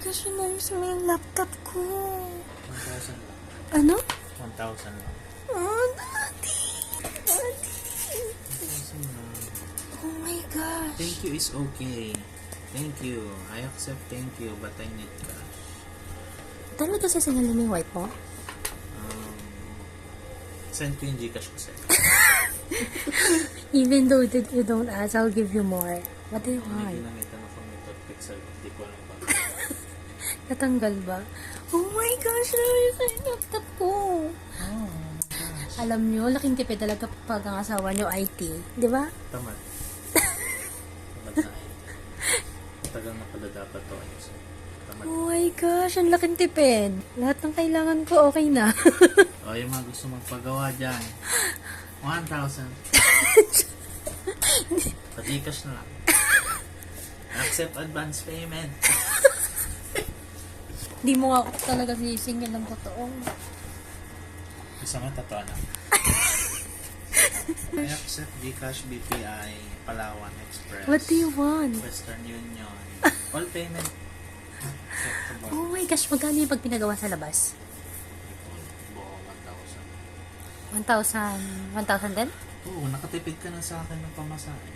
gosh, namiss mo yung laptop ko. 1,000 lang. Ano? 1,000 lang. Oh, Daddy. Daddy. 1,000 lang. Oh my gosh. Thank you is okay. Thank you. I accept thank you, but I need cash. Talaga sasangalin mo yung white mo? Send ko yung Gcash ko sa'yo. Even though that you don't ask, I'll give you more. What do you May want? ginamitan ako ng toothpick sa'yo. Hindi ko alam ba. Natanggal ba? Oh my gosh, namiss mo yung laptop ko. Oh, gosh. Alam nyo, laking tipid talaga pag ang asawa nyo IT. Di ba? Tamad. Tamad na eh. Matagal na pala dapat to. Tamad. Oh my gosh, ang laking tipid. Lahat ng kailangan ko, okay na. O, yung mga gusto magpagawa dyan. 1,000. Patikas na lang. Accept advance payment. Di mo nga ako talaga sisingil ng totoo. Gusto nga totoo na. I accept Gcash, BPI, Palawan Express. What do you want? Western Union. All payment. Acceptable. Oh my gosh, magkano yung pag pinagawa sa labas? Buo 1,000. 1,000? 1,000 din? Oo, nakatipid ka na sa akin ng pamasahe.